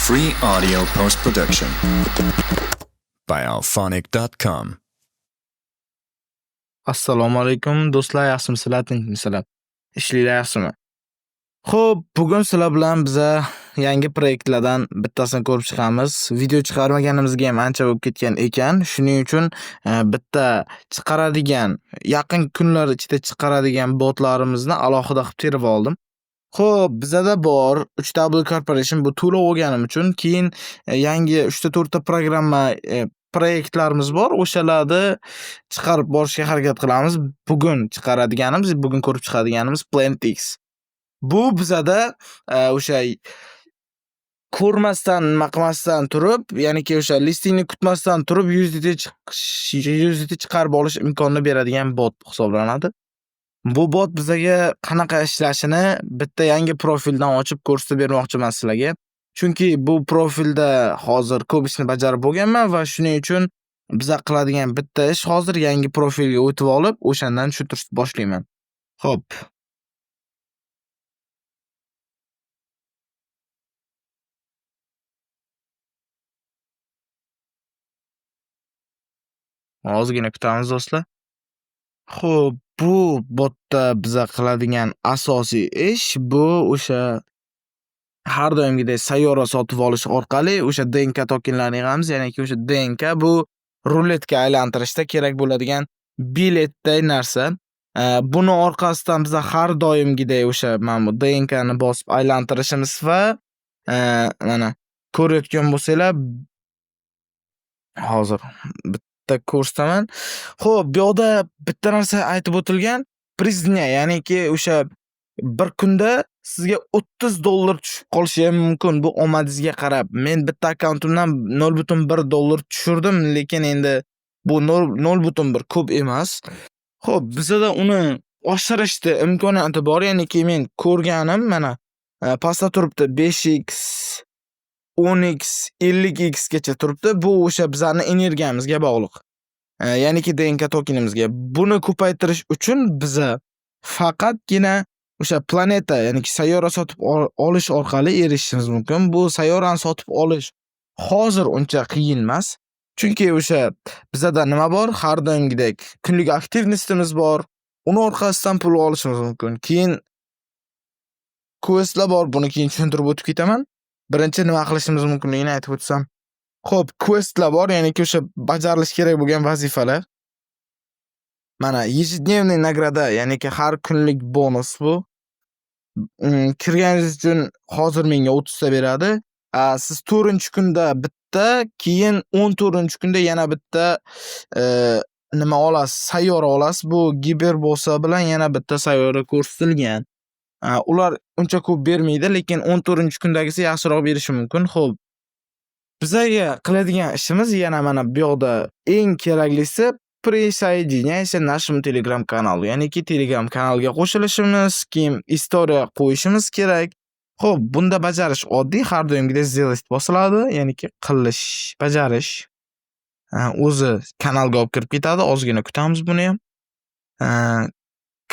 Free audio post-production by alphonic.com. Assalomu alaykum do'stlar, yaxshimisizlar, tinchmisizlar? Ishinglar yaxshimi? Xo'p, bugun sizlar bilan biza yangi proyektlardan bittasini ko'rib chiqamiz. Video chiqarmaganimizga ham ancha bo'lib ketgan ekan. Shuning uchun bitta chiqaradigan, yaqin kunlar ichida chiqaradigan botlarimizni alohida qilib terib oldim. Xo'p, bizada bor 3W Corporation bu to'lov olganim uchun keyin yangi 3 ta 4 ta programma proyektlarimiz bor. O'shalarni chiqarib borishga harakat qilamiz. Bugun chiqaradiganimiz, bugun ko'rib chiqadiganimiz Planet X. Bu bizada o'sha ko'rmasdan, nima qilmasdan turib, ya'niki o'sha listingni kutmasdan turib USDT chiqarib olish imkonini beradigan bot hisoblanadi. Bu bot bizaga qanaqa ishlashini bitta yangi profildan ochib ko'rsatib bermoqchiman sizlarga. Chunki bu profilda hozir ko'p ishni bajarib bo'lganman va shuning uchun biza qiladigan bitta ish hozir yangi profilga o'tib olib, o'shandan tushuntirishni boshlayman. Xo'p. Ozgina kutamiz do'stlar. Xo'p, bu botda biza qiladigan asosiy ish bu o'sha har doimgidek sayyora sotib olish orqali o'sha DNK tokenlarini yig'amiz, ya'niki o'sha DNK bu ruletka aylantirishda kerak bo'ladigan biletday narsa. Buni orqasidan biza har doimgidek o'sha mana bu DNKni bosib aylantirishimiz va mana ko'rayotgan bo'lsanglar hozir bitta ko'rsataman. Xo'p, bu yoqda bitta narsa aytib o'tilgan. Priznya, ya'niki o'sha bir kunda sizga $30 tushib qolishi ham mumkin. Bu omadingizga qarab. Men bitta akkauntimdan $0.1 tushirdim, lekin endi bu 0.1 ko'p emas. Xo'p, bizada uni oshirishda imkoniyati bor. Ya'niki men ko'rganim mana pastda turibdi 5x 10x, 50x gacha turibdi. Bu o'sha bizning energiyamizga bog'liq. Ya'niki DNK tokenimizga. Buni ko'paytirish uchun biza faqatgina o'sha planeta, ya'niki sayyora sotib olish orqali erishishimiz mumkin. Bu sayyorani sotib olish hozir uncha qiyin emas. Chunki o'sha bizada nima bor? Har doimgidek kunlik aktivnostimiz bor. Uni orqasidan pul olishimiz mumkin. Keyin questlar bor. Buni keyin tushuntirib o'tib ketaman. Birinchi nima qilishimiz mumkinligini aytib o'tsam. Xo'p, questlar bor, ya'niki o'sha bajarilish kerak bo'lgan vazifalar. Mana ежедневный nagrada, ya'niki har kunlik bonus bu. Kirganingiz uchun hozir menga 30 ta beradi. Siz 4-kunda bitta, keyin 14-kunda yana bitta nima olasiz? Sayyora olasiz. Bu Giberbosa bilan yana bitta sayyora ko'rsatilgan. Ular uncha ko'p bermaydi, lekin 14-kundagisi yaxshiroq berishi mumkin. Xo'p. Bizaga qiladigan ishimiz yana mana bu yoqda eng keraklisi присоединяйся к нашему Telegram kanalu. Ya'niki Telegram kanaliga qo'shilishimiz, keyin istoriya qo'yishimiz kerak. Xo'p, bunda bajarish oddiy, har doimgidek сделать bosiladi, ya'niki qilish, bajarish. O'zi kanalga olib kirib ketadi. Ozgina kutamiz buni ham.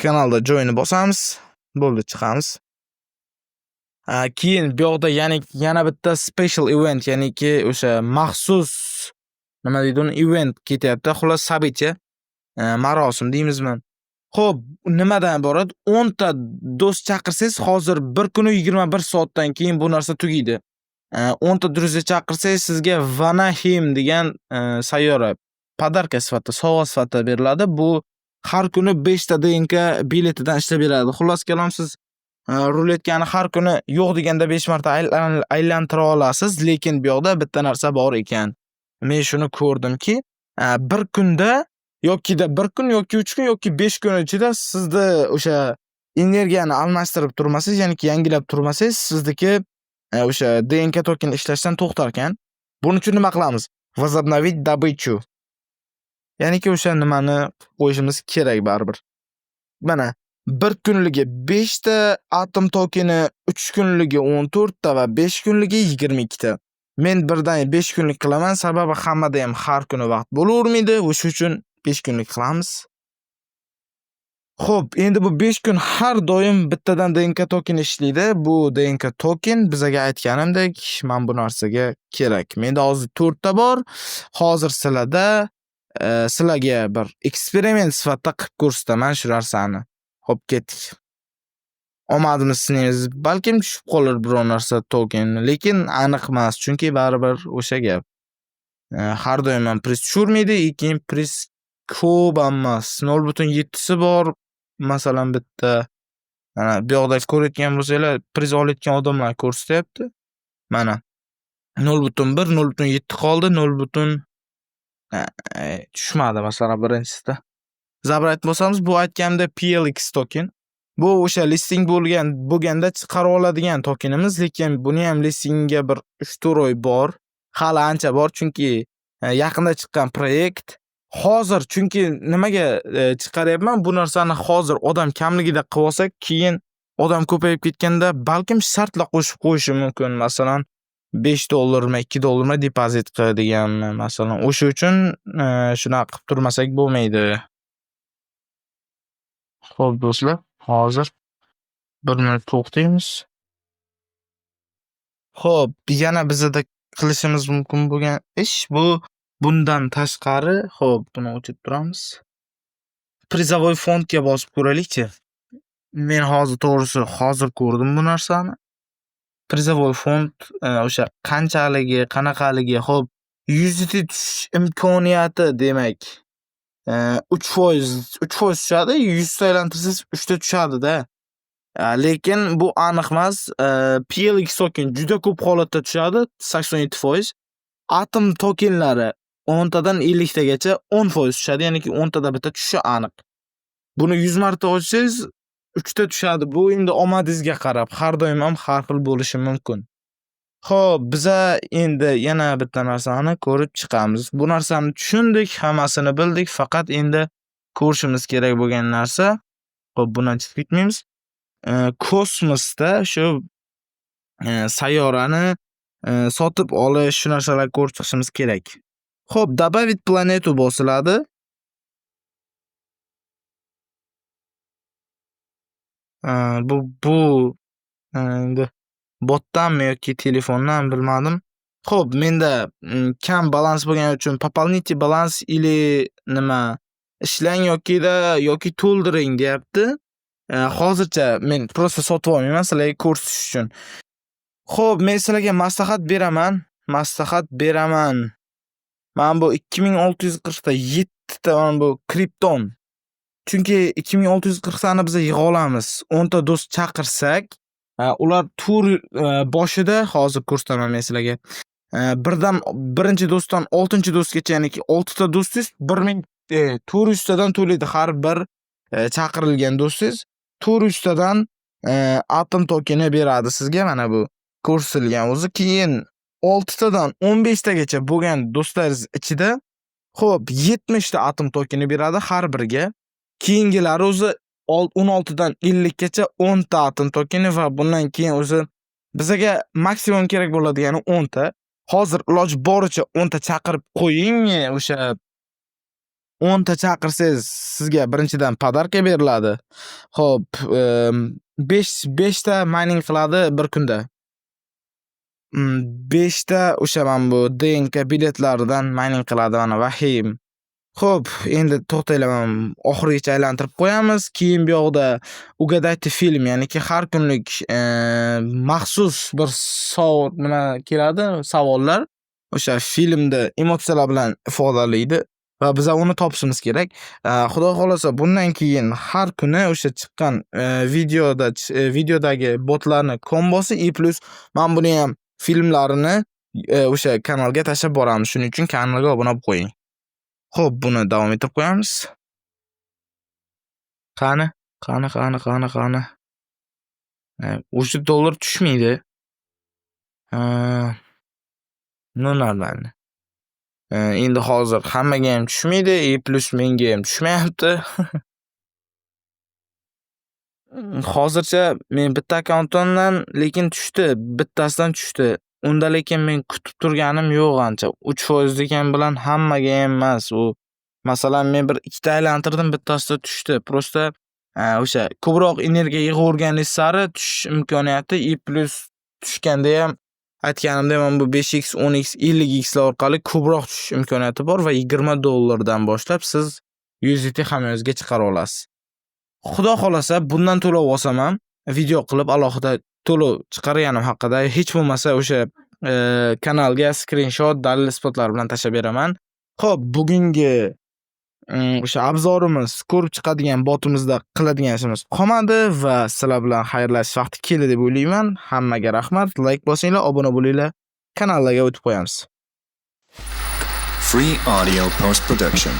Kanalda joinni bosamiz. Bo'ldi, chiqamiz. Keyin bu yoqda yana bitta special event, ya'niki o'sha maxsus nima deydi uni, event ketyapti. Xullas, sabitcha, marosim deymizmi? Xo'p, nimadan iborat? 10 ta do'st chaqirsangiz, hozir bir kuni 21 soatdan keyin bu narsa tugaydi. 10 ta do'stni chaqirsangiz, sizga Vanaheim degan sayyora podarka sifatida, sovg'a sifatida beriladi. Bu har kuni 5 ta DNK biletidan ishlab beradi. Xullas kalom, siz ruletkani har kuni yo'q deganda 5 marta aylantira olasiz, lekin bu yoqda bitta narsa bor ekan. Men shuni ko'rdimki, bir kunda yoki 1 kun yoki 3 kun yoki 5 kun ichida sizda o'sha energiyani almashtirib turmasangiz, ya'niki yangilab turmasangiz, sizniki o'sha DNK token ishlashdan to'xtar ekan. Buning uchun nima qilamiz? Возобновить добычу. Ya'niki o'sha nimani qo'yishimiz kerak baribir. Mana 1 kunligi 5 ta atom tokeni, 3 kunligi 14 ta va 5 kunligi 22 ta. Men birdan 5 kunlik qilaman, sababi hammada ham har kuni vaqt bo'lavermaydi. O'sha uchun 5 kunlik qilamiz. Xo'p, endi bu 5 kun har doim bittadan DNK token ishlaydi. Bu DNK token bizaga aytganimdek, mana bu narsaga kerak. Menda hozir 4 ta bor. Hozir sizlarga bir eksperiment sifatida qilib ko'rsataman shu narsani. Xo'p, ketdik. Omadimiz sinaymiz. Balkim tushib qolar biror narsa token, lekin aniq emas, chunki baribir o'sha gap. Har doim ham priz tushirmaydi, keyin priz ko'p emas. 0.7 si bor. Masalan bitta mana bu yoqda ko'rayotgan bo'lsanglar, priz olayotgan odamlar ko'rsatyapti. Mana 0.1, 0.7 qoldi, 0. Tushmadi masalan birinchisida. Zabrat bo'lsamiz, bu aytganimda PLX token. Bu o'sha listing bo'lganda chiqarib oladigan tokenimiz, lekin buni ham listingga bir 3-4 oy bor. Hali ancha bor, chunki yaqinda chiqqan proyekt. Hozir chunki nimaga chiqaryapman bu narsani, hozir odam kamligida qilib olsak, keyin odam ko'payib ketganda balkim shartlar qo'shib qo'yishi mumkin. Masalan, $5mi, $2mi depozit qiladiganmi, masalan, o'sha uchun shunaqa qilib turmasak bo'lmaydi. Xo'p do'stlar, hozir 1 minut to'xtaymiz. Xo'p, yana bizada qilishimiz mumkin bo'lgan ish bu. Bundan tashqari, xo'p, buni o'chirib turamiz. Prizavoy fondga bosib ko'raylik-chi. Men to'g'risi ko'rdim bu narsani. Prizavoy fond o'sha qanchaligi, qanaqaligi, xo'p, USDT tushish imkoniyati demak 3% tushadi. 100 ta aylantirsangiz 3 ta tushadi-da. Lekin bu aniq emas. PLX token juda ko'p holatda tushadi, 87%. Atom tokenlari 10 tadan 50 tagacha 10% tushadi, ya'ni 10 tada bitta tushishi aniq. Buni 100 marta ochsangiz 3 ta tushadi. Bu endi omadingizga qarab, har doim ham har xil bo'lishi mumkin. Xo'p, biza endi yana bitta narsani ko'rib chiqamiz. Bu narsani tushundik, hammasini bildik, faqat endi ko'rishimiz kerak bo'lgan narsa, xo'p, bundan chiqib ketmaymiz. Kosmosda shu sayyorani sotib olish, shu narsalarni ko'rib chiqishimiz kerak. Xo'p, добавить planetu bosiladi. Bu endi botdanmi yoki telefondan bilmadim. Xo'p, menda kam balans bo'lgani uchun пополните balans ili nima ishlang yoki to'ldiring deyapti. Hozircha men prosta sotib olmayman sizlarga ko'rsatish uchun. Xo'p, men sizlarga maslahat beraman. Mana bu 2640 ta 7 ta mana bu kripton. Chunki 2640 tani biz yig'a olamiz. 10 ta do'st chaqirsak, ular tur boshida hozir ko'rsataman men sizlarga. Birinchi do'stdan 6-do'stgacha, ya'ni 6 ta do'stingiz 1400 tadan to'laydi har bir chaqirilgan do'stingiz. 400 tadan atom tokeni beradi sizga, mana bu ko'rsatilgan o'zi. Keyin 6 tadan 15 tagacha bo'lgan do'stlaringiz ichida xo'p 70 ta atom tokeni beradi har biriga. Keyingilari o'zi 16 dan 50 gacha 10 ta atom tokeni va bundan keyin o'zi bizaga maksimum kerak bo'ladigani 10 ta. Hozir iloji boricha 10 ta chaqirib qo'ying. O'sha 10 ta chaqirsangiz sizga birinchidan podarka beriladi. Xo'p, 5 ta mining qiladi bir kunda. 5 ta o'sha mana bu DNK biletlaridan mining qiladi, mana vahim. Xo'p, endi to'xtayman. Oxirigacha aylantirib qo'yamiz. Keyin bu yoqda ugadayte film, ya'niki har kunlik maxsus bir nima keladi, savollar. O'sha filmda emotsiyalar bilan ifodalaydi va biz uni topishimiz kerak. Xudo xolasa bundan keyin har kuni o'sha chiqqan videodagi botlarni kombosi plus men buni ham filmlarini o'sha kanalga tashlab boramiz. Shuning uchun kanalga obuna bo'lib qo'ying. Xo'p, buni davom ettirib qo'yamiz. Qani. O'sha dollar tushmaydi. Normalni. Endi hozir hammaga ham tushmaydi, plus menga ham tushmayapti. Hozircha men bitta akkauntdan lekin tushdi, bittasidan tushdi. Unda lekin men kutib turganim yo'q ancha. 3% degan bilan hammaga ham emas u. Masalan, men bir 2 ta aylantirdim, bittasida tushdi. Prosta o'sha ko'proq energiya yig'averganingiz sari tushish imkoniyati i plus tushganda ham aytganimdek mana bu 5x, 10x, 50x lar orqali ko'proq tushish imkoniyati bor va $20 dan boshlab siz USDT hammangizga chiqara olasiz. Xudo xolasa bundan to'lov olsam ham video qilib alohida to'lov chiqarganim haqida hech bo'lmasa o'sha kanalga screenshot, dalil isbotlar bilan tashlab beraman. Xo'p, bugungi o'sha obzorimiz ko'rib chiqadigan botimizda qiladigan ishimiz qolmadi va sizlar bilan xayrlashish vaqti keldi deb o'ylayman. Hammaga rahmat, like bosinglar, obuna bo'linglar, kanallarga o'tib qo'yamiz. Free audio post production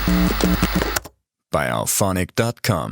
by alphonic.com.